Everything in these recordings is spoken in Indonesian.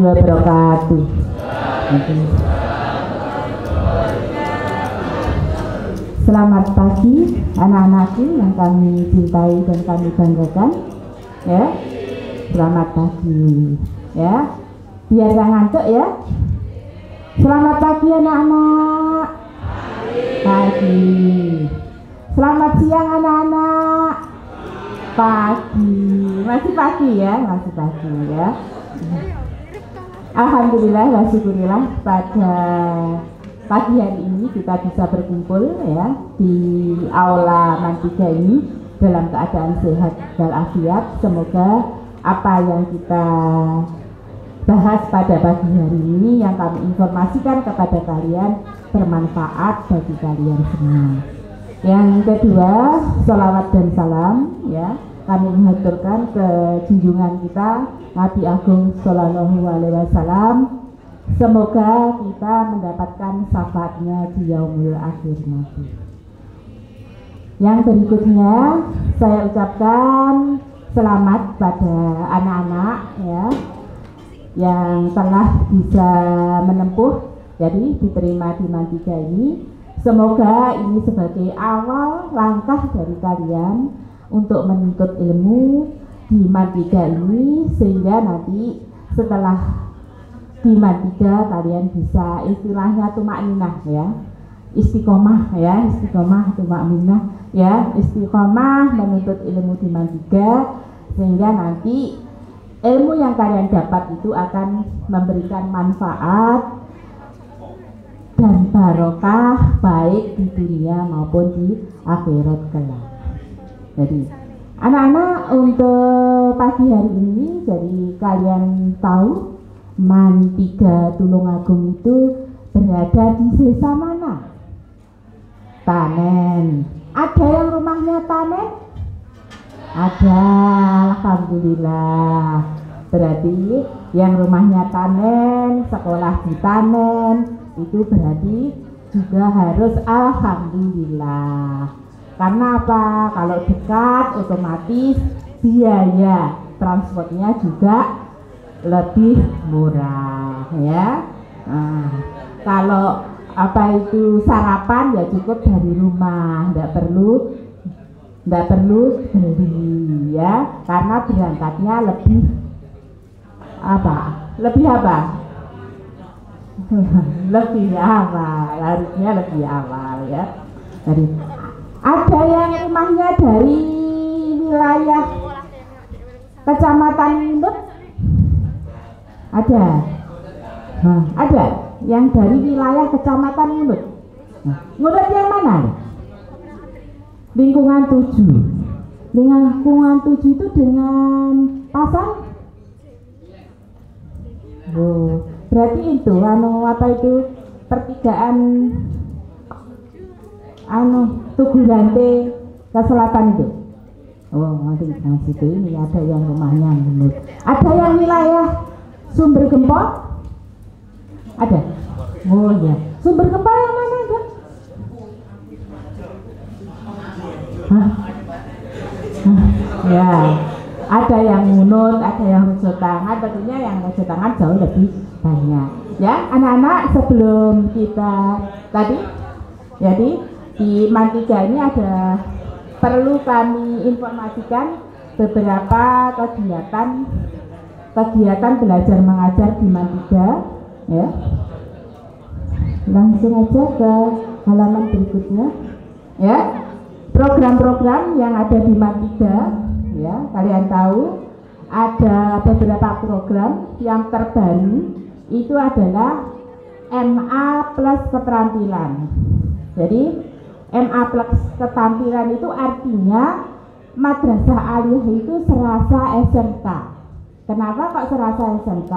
wabarakatuh. Selamat pagi anak-anakku yang kami cintai dan kami banggakan, ya. Selamat pagi, ya. Biar gak ngantuk ya. Selamat pagi anak-anak. Pagi. Selamat siang anak-anak. Pagi. Masih pagi ya, masih pagi ya. Alhamdulillah wa syukurillah pada pagi hari ini kita bisa berkumpul ya di aula Mantiga ini dalam keadaan sehat walafiat. Semoga apa yang kita bahas pada pagi hari ini yang kami informasikan kepada kalian bermanfaat bagi kalian semua. Yang kedua, sholawat dan salam ya kami mengaturkan ke junjungan kita Nabi Agung Sallallahu Alaihi Wasallam. Semoga kita mendapatkan syafaatnya di yaumul akhir nanti. Yang berikutnya saya ucapkan selamat pada anak-anak ya yang telah bisa menempuh jadi diterima di Mantiga ini. Semoga ini sebagai awal langkah dari kalian untuk menuntut ilmu di Mantiga ini, sehingga nanti setelah di Mantiga kalian bisa istilahnya tumakninah ya, istiqomah ya, istiqomah tumakninah ya, istiqomah menuntut ilmu di Mantiga, sehingga nanti ilmu yang kalian dapat itu akan memberikan manfaat dan barokah baik di dunia maupun di akhirat kelak. Jadi anak-anak untuk pagi hari ini, jadi kalian tahu Mantiga Tulungagung itu berada di desa mana? Tanen. Ada yang rumahnya Tanen? Ada, alhamdulillah. Berarti yang rumahnya Tanen, sekolah di Tanen, itu berarti juga harus alhamdulillah. Karena apa? Kalau dekat otomatis biaya transportnya juga lebih murah ya. Nah, kalau apa itu sarapan ya cukup dari rumah, tidak perlu beli ya, karena berangkatnya lebih apa? Lebih apa? Lebih awal, harusnya lebih awal ya. Dari ada yang rumahnya dari wilayah Kecamatan Ngunut? Ada. Nah, ada yang dari wilayah Kecamatan Ngunut. Nah, Ngunut yang mana? Lingkungan 7. Lingkungan 7 itu dengan Pasang? Oh, berarti itu apa itu pertigaan Tugu Rantai ke selatan itu. Oh, nanti situ ini ada yang rumahnya Ngunut. Ada yang wilayah Sumber Gempol? Ada. Oh ya. Sumber Gempol yang mana itu? Hah? Ya. Ada yang Ngunut, ada yang Rujutangan. Tentunya yang Rujutangan jauh lebih banyak. Ya, anak-anak sebelum kita tadi, jadi di Mantiga ini ada perlu kami informasikan beberapa kegiatan belajar mengajar di Mantiga ya. Langsung aja ke halaman berikutnya ya. Program-program yang ada di Mantiga ya, kalian tahu ada beberapa program. Yang terbaru itu adalah MA plus keterampilan. Jadi MA plus keterampilan itu artinya madrasah aliyah itu serasa SMK. Kenapa kok serasa SMK?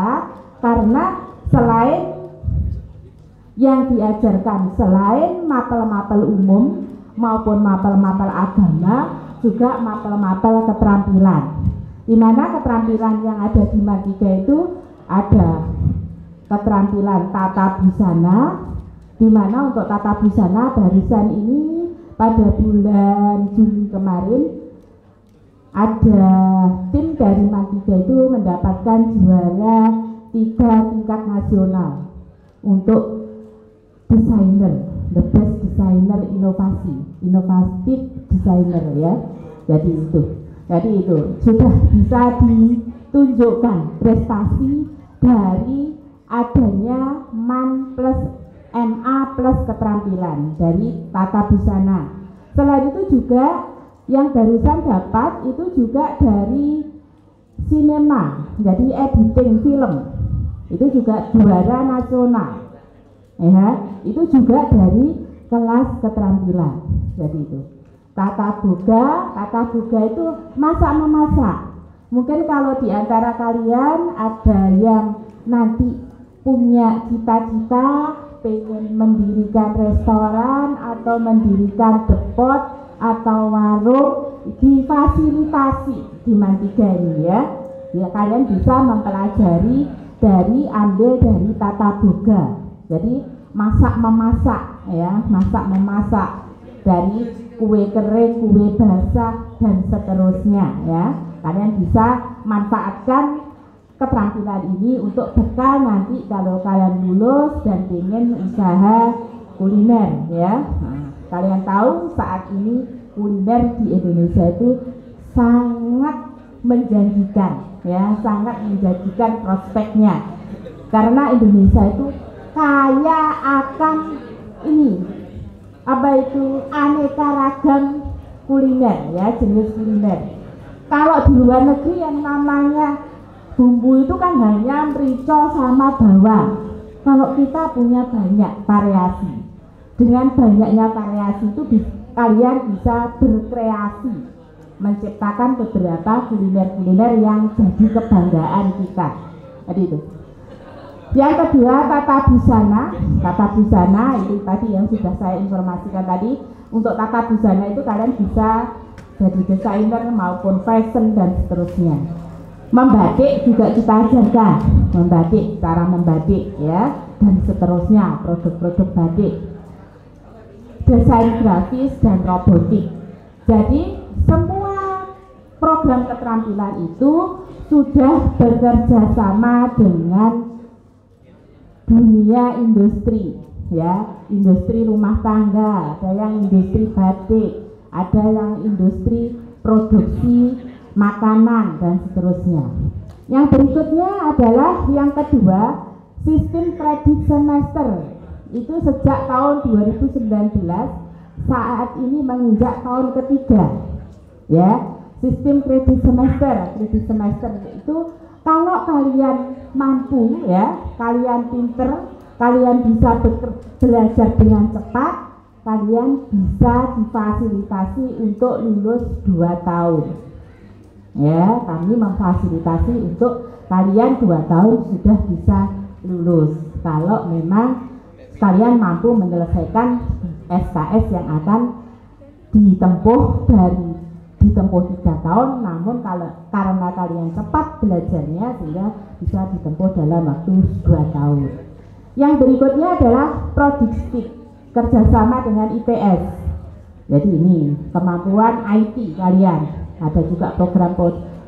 Karena selain yang diajarkan selain mapel-mapel umum maupun mapel-mapel agama, juga mapel-mapel keterampilan. Di mana keterampilan yang ada di Mantiga itu ada keterampilan tata busana, di mana untuk tata busana barisan ini pada bulan Juli kemarin ada tim dari Mantiga itu mendapatkan juara 3 tingkat nasional untuk desainer, the best designer inovatif designer ya. Jadi itu sudah bisa ditunjukkan prestasi dari adanya MAN plus MA plus keterampilan dari tata busana. Selain itu juga yang barusan dapat itu juga dari sinema, jadi editing film, itu juga juara nasional. Ya, itu juga dari kelas keterampilan. Jadi itu tata boga itu masak-memasak. Mungkin kalau di antara kalian ada yang nanti punya cita-cita pengen mendirikan restoran atau mendirikan depot atau warung, difasilitasi di Mantiga ini ya. Kalian bisa mempelajari ambil dari tata boga. Jadi masak-memasak ya, masak-memasak dari kue kering, kue basah dan seterusnya ya. Kalian bisa manfaatkan keterampilan ini untuk bekal nanti kalau kalian lulus dan ingin usaha kuliner ya. Kalian tahu saat ini kuliner di Indonesia itu sangat menjanjikan ya, sangat menjanjikan prospeknya. Karena Indonesia itu kaya akan ini aneka ragam kuliner ya, jenis kuliner. Kalau di luar negeri yang namanya bumbu itu kan hanya merica sama bawang. Kalau kita punya banyak variasi. Dengan banyaknya variasi itu kalian bisa berkreasi, menciptakan beberapa kuliner-kuliner yang jadi kebanggaan kita. Jadi itu. Yang kedua, tata busana. Tata busana itu tadi yang sudah saya informasikan tadi. Untuk tata busana itu kalian bisa jadi desainer maupun fashion dan seterusnya. Membatik juga kita ajarkan, cara membatik ya, dan seterusnya, produk-produk batik, desain grafis dan robotik. Jadi semua program keterampilan itu sudah bekerja sama dengan dunia industri ya, industri rumah tangga, ada yang industri batik, ada yang industri produksi makanan dan seterusnya. Yang berikutnya adalah yang kedua, sistem kredit semester. Itu sejak tahun 2019 saat ini menginjak tahun ketiga ya. Sistem kredit semester itu kalau kalian mampu ya, kalian pinter, kalian bisa belajar dengan cepat, kalian bisa difasilitasi untuk lulus 2 tahun ya. Kami memfasilitasi untuk kalian 2 tahun sudah bisa lulus kalau memang kalian mampu menyelesaikan SKS yang akan ditempuh 3 tahun, namun karena kalian cepat belajarnya sehingga bisa ditempuh dalam waktu 2 tahun. Yang berikutnya adalah Prodistik, kerjasama dengan IPS. Jadi ini kemampuan IT kalian, ada juga program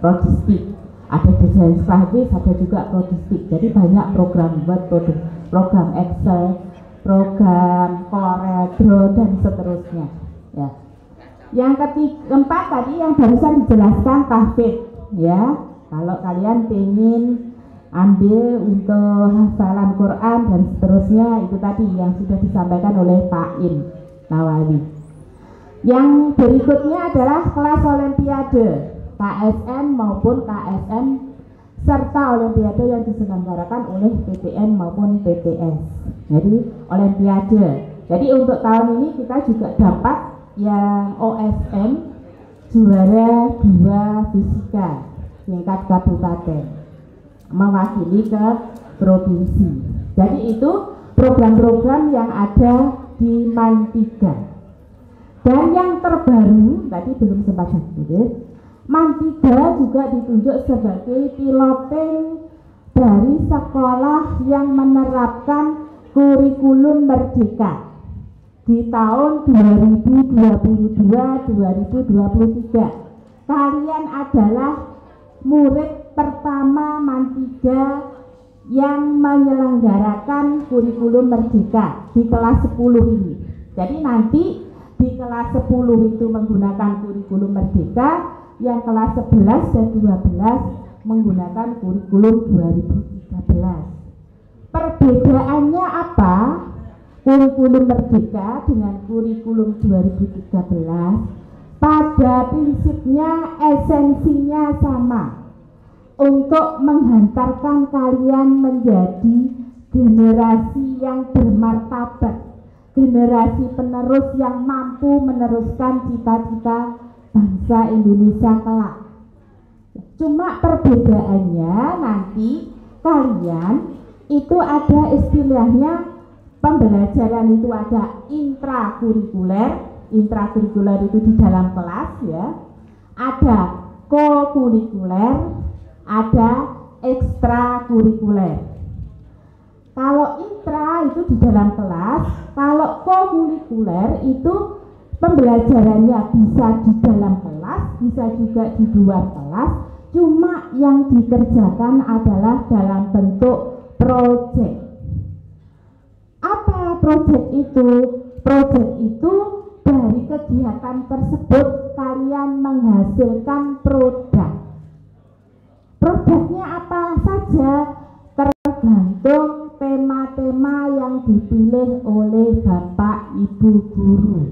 Prodistik, ada desain grafis, ada juga Prodistik. Jadi banyak program buat program Excel, program CorelDRAW dan seterusnya ya. Yang keempat tadi yang barusan dijelaskan tahfidz ya. Kalau kalian pengen ambil untuk hafalan Quran dan seterusnya, itu tadi yang sudah disampaikan oleh Pak Im Nawawi. Yang berikutnya adalah kelas olimpiade KSN maupun KSM serta olimpiade yang diselenggarakan oleh PTN maupun PTS. Jadi olimpiade. Jadi untuk tahun ini kita juga dapat yang OSM juara 2 fisika tingkat kabupaten mewakili ke provinsi. Jadi itu program-program yang ada di Mantiga. Dan yang terbaru tadi belum sempat saya tulis, Mantiga juga ditunjuk sebagai piloting dari sekolah yang menerapkan kurikulum merdeka di tahun 2022-2023. Kalian adalah murid pertama Mantiga yang menyelenggarakan kurikulum merdeka di kelas 10 ini. Jadi nanti di kelas 10 itu menggunakan kurikulum merdeka, yang kelas 11 dan 12 menggunakan kurikulum 2013. Perbedaannya apa? Kurikulum merdeka dengan kurikulum 2013 pada prinsipnya, esensinya sama, untuk menghantarkan kalian menjadi generasi yang bermartabat, generasi penerus yang mampu meneruskan cita-cita bangsa Indonesia kelak. Cuma perbedaannya nanti kalian itu ada istilahnya, pembelajaran itu ada intrakurikuler itu di dalam kelas ya, ada kokurikuler, ada ekstrakurikuler. Kalau intra itu di dalam kelas, kalau kokurikuler itu pembelajarannya bisa di dalam kelas, bisa juga di luar kelas, cuma yang dikerjakan adalah dalam bentuk proyek. Apa proyek itu? Proyek itu dari kegiatan tersebut kalian menghasilkan produk. Produknya apa saja tergantung tema-tema yang dipilih oleh Bapak Ibu guru,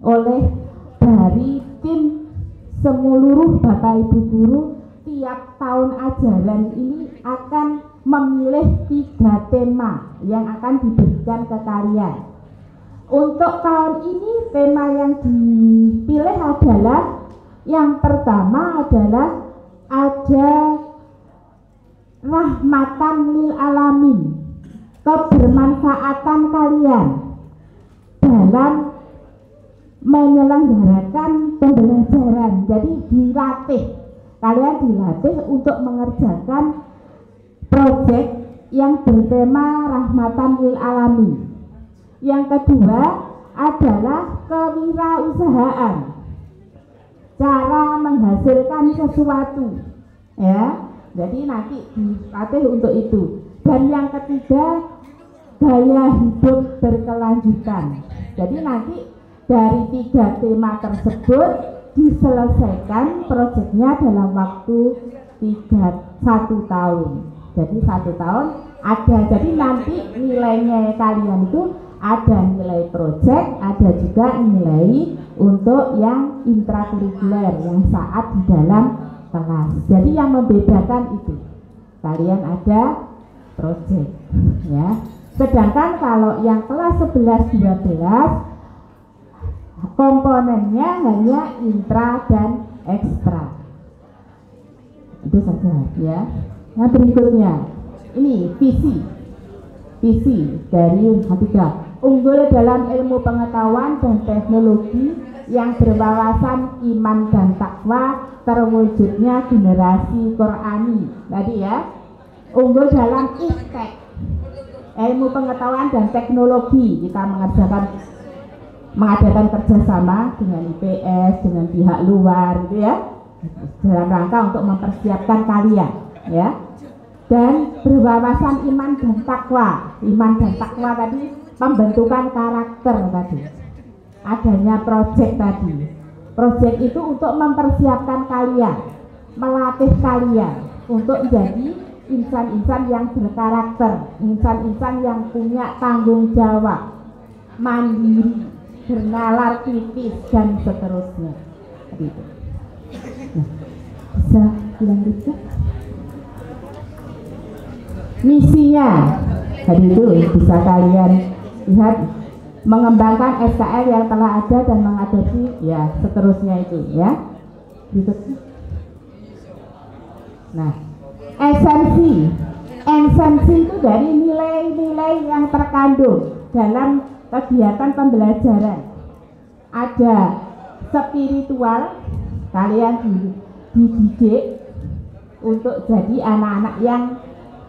oleh dari tim seluruh Bapak Ibu guru. Tiap tahun ajaran ini akan memilih 3 tema yang akan diberikan ke kalian. Untuk tahun ini tema yang dipilih adalah, yang pertama adalah ada rahmatan lil alamin, kebermanfaatan kalian dalam menyelenggarakan pembelajaran. Jadi kalian dilatih untuk mengerjakan proyek yang bertema rahmatan lil alamin. Yang kedua adalah kewirausahaan, cara menghasilkan sesuatu ya. Jadi nanti dilatih untuk itu. Dan yang ketiga, gaya hidup berkelanjutan. Jadi nanti dari 3 tema tersebut diselesaikan proyeknya dalam waktu 1 tahun. Jadi 1 tahun ada. Jadi nanti nilainya kalian itu ada nilai proyek, ada juga nilai untuk yang intrakurikuler yang saat di dalam kelas. Jadi yang membedakan itu kalian ada proyek ya. Sedangkan kalau yang kelas 11 12 komponennya hanya intra dan ekstra. Itu saja ya. Nah, berikutnya ini visi dari H3, unggul dalam ilmu pengetahuan dan teknologi yang berwawasan iman dan takwa, terwujudnya generasi Qurani. Tadi ya, unggul dalam IPTEK, ilmu pengetahuan dan teknologi. Kita mengadakan kerjasama dengan IPS, dengan pihak luar gitu ya, dalam rangka untuk mempersiapkan kalian ya. Dan berwawasan iman dan takwa. Iman dan takwa tadi pembentukan karakter tadi. Adanya proyek tadi. Proyek itu untuk mempersiapkan kalian, melatih kalian untuk menjadi insan-insan yang berkarakter, insan-insan yang punya tanggung jawab, mandiri, bernalar kritis dan seterusnya. Gitu. Nah, bisa dilanjutkan? Misinya tadi itu bisa kalian lihat, mengembangkan SKL yang telah ada dan mengadopsi ya seterusnya itu ya. Gitu. Nah, esensi itu dari nilai-nilai yang terkandung dalam kegiatan pembelajaran. Ada spiritual, kalian dididik untuk jadi anak-anak yang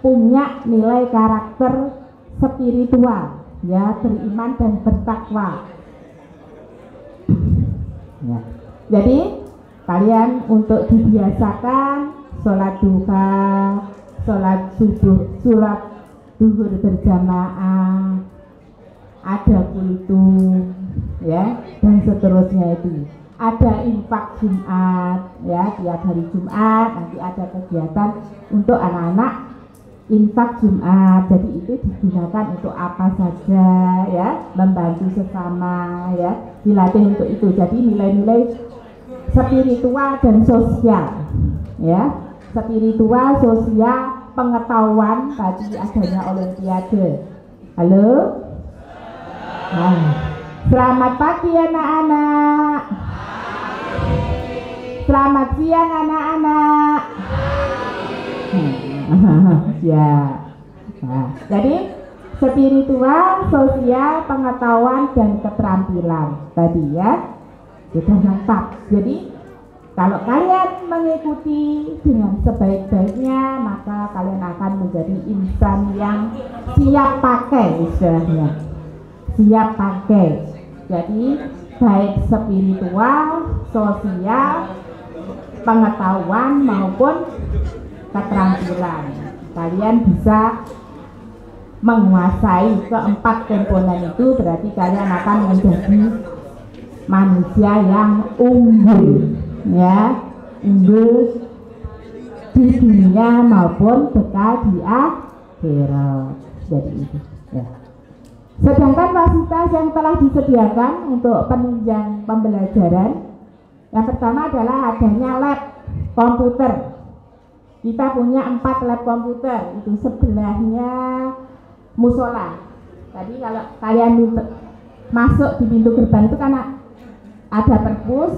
punya nilai karakter spiritual ya, beriman dan bertakwa ya. Jadi kalian untuk dibiasakan sholat duha, sholat subuh, sholat zuhur berjamaah, ada kultum, ya, dan seterusnya itu. Ada infak Jumat, ya, tiap hari Jumat nanti ada kegiatan untuk anak-anak infak Jumat. Jadi itu digunakan untuk apa saja, ya, membantu sesama, ya, dilatih untuk itu. Jadi nilai-nilai spiritual dan sosial, ya, spiritual, sosial, pengetahuan. Tadi adanya olimpiade. Halo, nah, selamat pagi anak-anak. Selamat siang anak-anak. Ya. Nah, jadi spiritual, sosial, pengetahuan dan keterampilan tadi, ya, sudah lengkap. Jadi kalau kalian mengikuti dengan sebaik-baiknya, maka kalian akan menjadi insan yang siap pakai, istilahnya siap pakai. Jadi baik spiritual, sosial, pengetahuan maupun keterampilan, kalian bisa menguasai keempat komponen itu. Berarti kalian akan menjadi manusia yang unggul, ya, unggul di dunia maupun bekal di akhirat. Jadi itu, ya. Sedangkan fasilitas yang telah disediakan untuk penunjang pembelajaran, yang pertama adalah adanya lab komputer. Kita punya 4 lab komputer, itu sebelahnya musola. Tadi kalau kalian masuk di pintu gerbang itu kan ada perpus,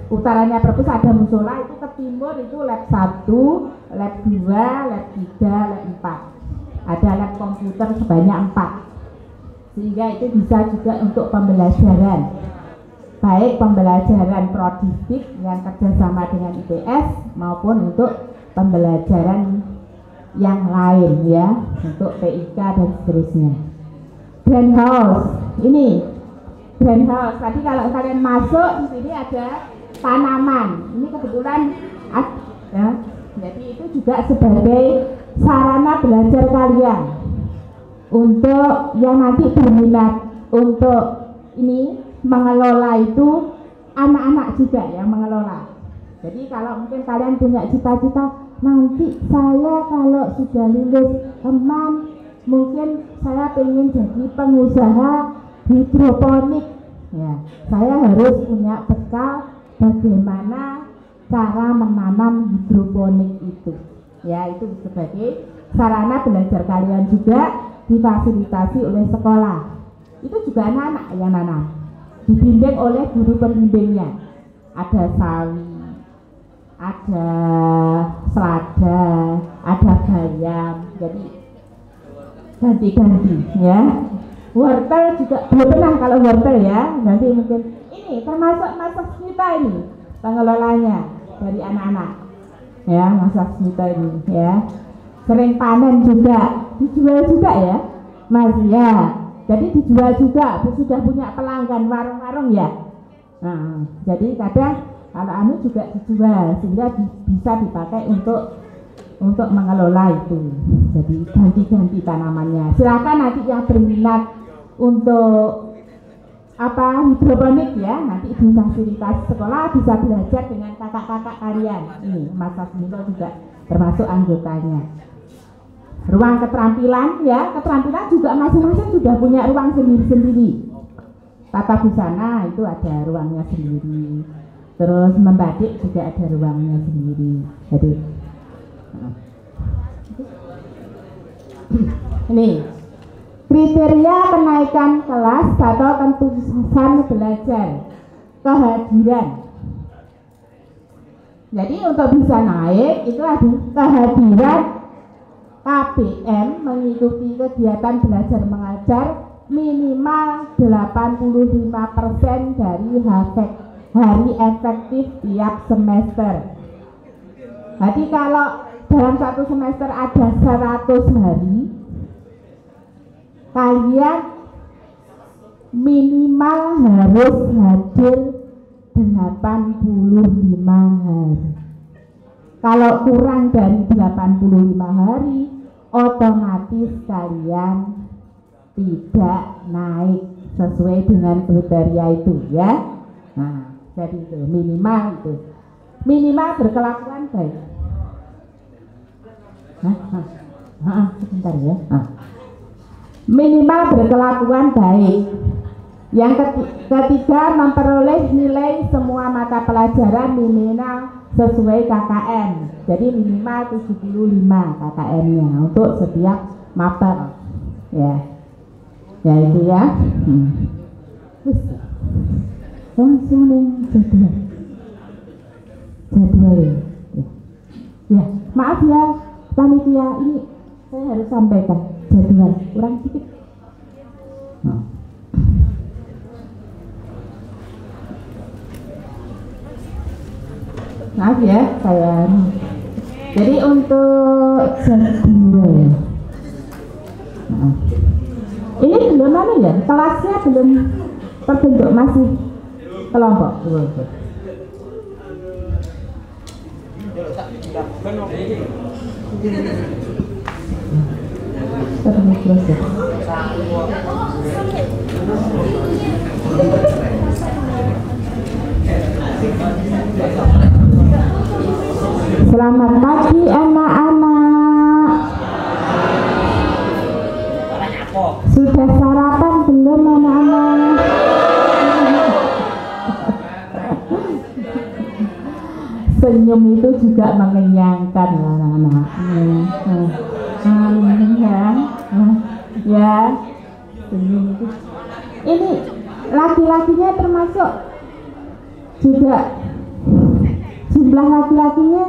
utaranya perpus ada musola, itu ke timur itu lab 1, lab 2, lab 3, lab 4. Ada lab komputer sebanyak 4. Sehingga itu bisa juga untuk pembelajaran, baik pembelajaran prodiktif yang kerjasama dengan IPS maupun untuk pembelajaran yang lain, ya, untuk TIK dan seterusnya. Greenhouse, ini greenhouse. Tadi kalau kalian masuk di sini ada tanaman. Ini kebetulan, ya, jadi itu juga sebagai sarana belajar kalian untuk yang nanti berminat untuk ini mengelola, itu anak-anak juga yang mengelola. Jadi kalau mungkin kalian punya cita-cita, nanti saya kalau sudah lulus teman, mungkin saya ingin jadi pengusaha hidroponik, ya, saya harus punya bekal bagaimana cara menanam hidroponik itu, ya, itu sebagai sarana belajar kalian juga difasilitasi oleh sekolah. Itu juga anak-anak yang nanam, dibimbing oleh guru pembimbingnya. Ada sawi, ada selada, ada bayam, jadi ganti-ganti, ya. Wortel juga belum pernah kalau wortel, ya, nanti mungkin ini termasuk masa kita ini pengelolanya dari anak-anak, ya, masa kita ini, ya, sering panen juga, dijual juga, ya Mas, ya, jadi dijual juga, sudah punya pelanggan warung-warung, ya. Nah, jadi kadang kalau anu juga dijual sehingga bisa dipakai untuk mengelola itu. Jadi ganti-ganti tanamannya. Silakan nanti yang berminat untuk hidroponik, ya, nanti di fasilitas sekolah bisa belajar dengan kakak-kakak kalian. Ini Mas Asmito juga termasuk anggotanya. Ruang keterampilan, ya, keterampilan juga masing-masing sudah punya ruang sendiri-sendiri. Tata busana itu ada ruangnya sendiri. Terus membatik juga ada ruangnya sendiri. Jadi ini kriteria kenaikan kelas atau keputusan belajar, kehadiran. Jadi untuk bisa naik itu ada kehadiran KBM mengikuti kegiatan belajar mengajar minimal 85% dari hari efektif tiap semester. Jadi kalau dalam satu semester ada 100 hari, kalian minimal harus hadir 85 hari. Kalau kurang dari 85 hari, otomatis kalian tidak naik sesuai dengan kriteria itu ya. Nah, jadi itu minimal berkelakuan baik. Sebentar ya. Minimal berkelakuan baik. Yang ketiga, memperoleh nilai semua mata pelajaran minimal sesuai KKM. Jadi minimal 75 KKM-nya untuk setiap mapel. Ya. Ya itu ya. Langsung nih jadwal ya. Ya, maaf ya panitia, ini saya harus sampaikan jadwal kurang sedikit. Maaf ya saya. Jadi untuk jadwal ini belum ada ya, kelasnya belum terbentuk, masih kelompok. Terus ya. Selamat pagi anak-anak. Sudah sarapan belum anak-anak? Senyum itu juga mengenyangkan anak-anak. Ya, senyum itu. Ini laki-lakinya termasuk juga, jumlah laki-lakinya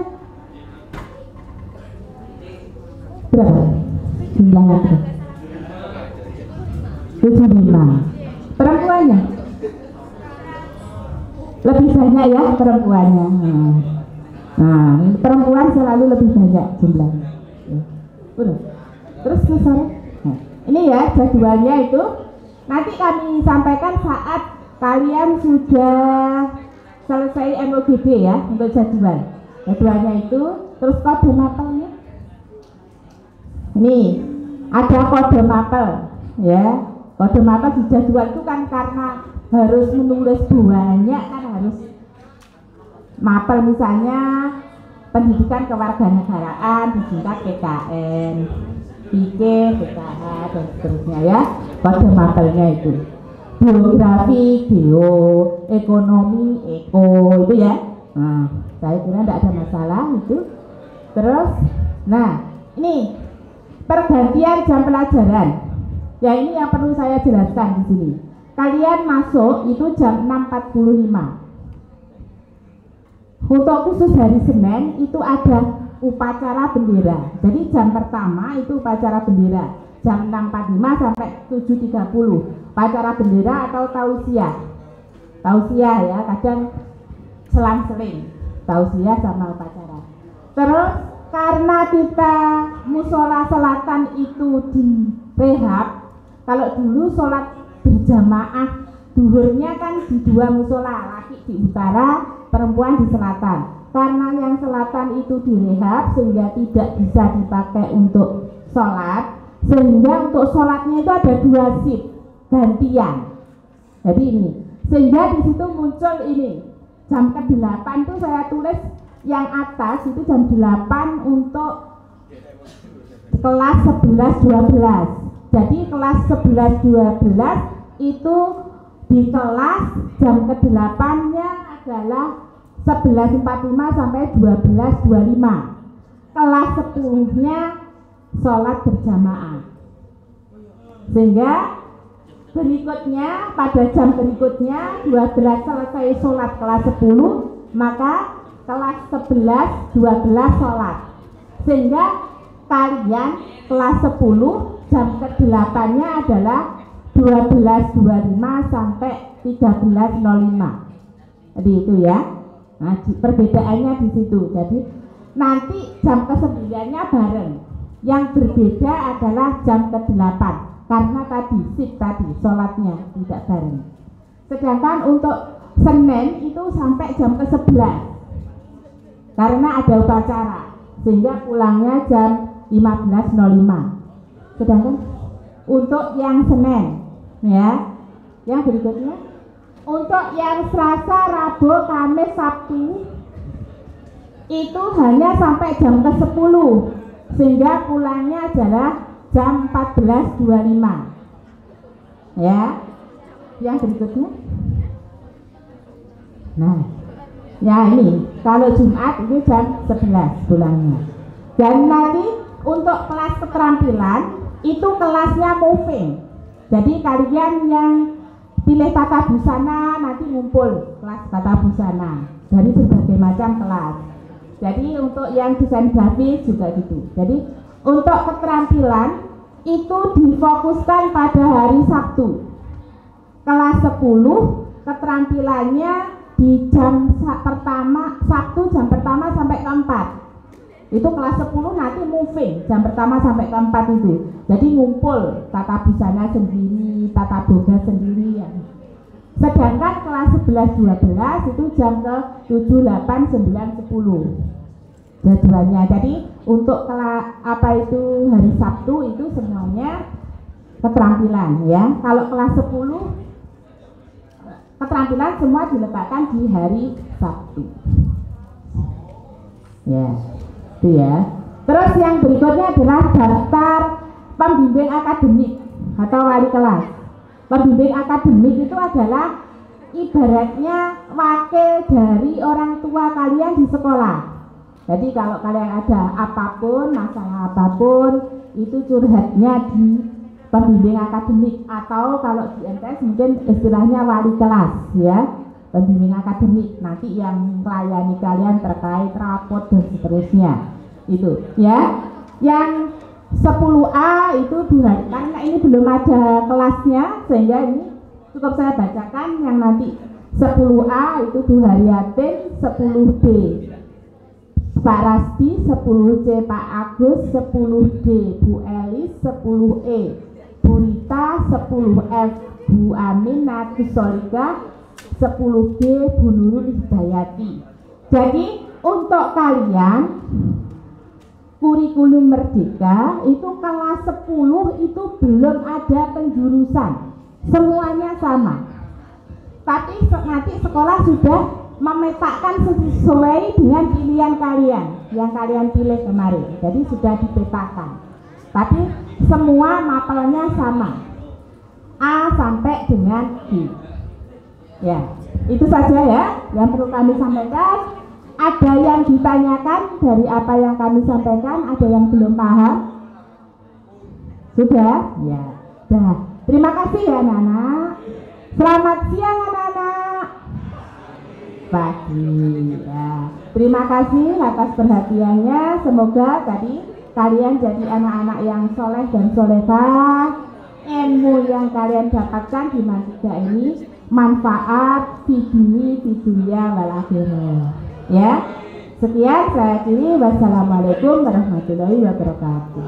berapa? Jumlah laki-laki 75. Perempuannya lebih banyak ya perempuannya. Nah, perempuan selalu lebih banyak jumlahnya. Terus besar. Nah, ini ya jadwalnya itu nanti kami sampaikan saat kalian sudah selesai MOGD ya untuk jadwal. Jadwalnya itu, terus kode mapelnya. Ini ada kode mapel ya. Kode mapel di jadwal itu kan karena harus menulis banyak, kan harus mapel misalnya pendidikan kewarganegaraan disingkat PKN, PIK, PKH dan seterusnya ya. Kode mapelnya itu geografi, geo, ekonomi, eko itu ya. Nah, saya kira tidak ada masalah itu. Terus, nah ini pergantian jam pelajaran. Ya ini yang perlu saya jelaskan di sini. Kalian masuk itu jam 6.45. Untuk khusus hari Senin itu ada upacara bendera. Jadi jam pertama itu upacara bendera. Jam 6.45 sampai 7.30. Upacara bendera atau tausiah. Tausiah ya, kadang selang-seling. Tausiah sama upacara. Terus karena kita musola selatan itu direhab. Kalau dulu sholat berjamaah duhurnya kan di dua musola, laki di utara, perempuan di selatan. Karena yang selatan itu direhab sehingga tidak bisa dipakai untuk sholat, sehingga untuk sholatnya itu ada dua shift gantian. Jadi ini, sehingga di situ muncul ini jam ke-8 itu saya tulis yang atas itu jam 8 untuk kelas 11-12. Jadi kelas 11-12 itu di kelas jam ke-8 nya adalah 11.45 sampai 12.25. Kelas 10 nya sholat berjamaah. Sehingga berikutnya pada jam berikutnya 12 selesai sholat kelas 10, maka kelas 11-12 sholat. Sehingga kalian kelas 10 jam ke-8 nya adalah 12.25 sampai 13.05. Jadi itu ya. Nah, perbedaannya di situ. Jadi nanti jam ke-9 nya bareng. Yang berbeda adalah jam ke-8 karena tadi shift tadi sholatnya tidak bareng. Sedangkan untuk Senin itu sampai jam ke-11. karena ada upacara, sehingga pulangnya jam 15.05. Sedangkan untuk yang Senin, ya, yang berikutnya, untuk yang Selasa, Rabu, Kamis, Sabtu itu hanya sampai jam ke-10, sehingga pulangnya adalah jam 14.25. Ya, yang berikutnya. Nah, ya ini kalau Jumat itu jam 11 pulangnya. Dan nanti untuk kelas keterampilan itu kelasnya moving. Jadi kalian yang pilih tata busana nanti ngumpul kelas tata busana dari berbagai macam kelas. Jadi untuk yang desain grafis juga gitu. Jadi untuk keterampilan itu difokuskan pada hari Sabtu. Kelas 10 keterampilannya di jam pertama, Sabtu jam pertama sampai keempat. Itu kelas 10 nanti moving jam pertama sampai keempat itu. Jadi ngumpul tata busana sendiri, tata boga sendiri ya. Sedangkan kelas 11-12 itu jam ke 7, 8, 9, 10 jadwalnya. Jadi untuk apa itu hari Sabtu itu semuanya keterampilan ya. Kalau kelas 10 keterampilan semua diletakkan di hari Sabtu. Ya, itu ya. Terus yang berikutnya adalah daftar pembimbing akademik atau wali kelas. Pembimbing akademik itu adalah ibaratnya wakil dari orang tua kalian di sekolah. Jadi kalau kalian ada apapun, masalah apapun, itu curhatnya di pembimbing akademik, atau kalau di MTS mungkin istilahnya wali kelas ya, pembimbing akademik nanti yang melayani kalian terkait rapot dan seterusnya itu ya. Yang 10A itu karena ini belum ada kelasnya sehingga ini cukup saya bacakan. Yang nanti 10A itu Bu Haryatin, 10B Pak Rasdi, 10C Pak Agus, 10D Bu Elis, 10E Bu Rita, 10F Bu Amin Natus Solika, 10G Bu Nurul Hidayati. Jadi untuk kalian kurikulum Merdeka itu kelas 10 itu belum ada penjurusan, semuanya sama. Tapi nanti sekolah sudah memetakan sesuai dengan pilihan kalian yang kalian pilih kemarin. Jadi sudah dipetakan. Tapi semua mapelnya sama, A sampai dengan G. Ya, itu saja ya yang perlu kami sampaikan. Ada yang ditanyakan dari apa yang kami sampaikan? Ada yang belum paham? Sudah? Ya, sudah. Terima kasih ya anak-anak. Selamat siang anak-anak. Pagi ya. Terima kasih atas perhatiannya. Semoga tadi kalian jadi anak-anak yang soleh dan solehah. Ilmu yang kalian dapatkan di Mandika ini manfaat di dunia wal akhirah. Ya. Sekian saya akhiri. Wassalamualaikum warahmatullahi wabarakatuh.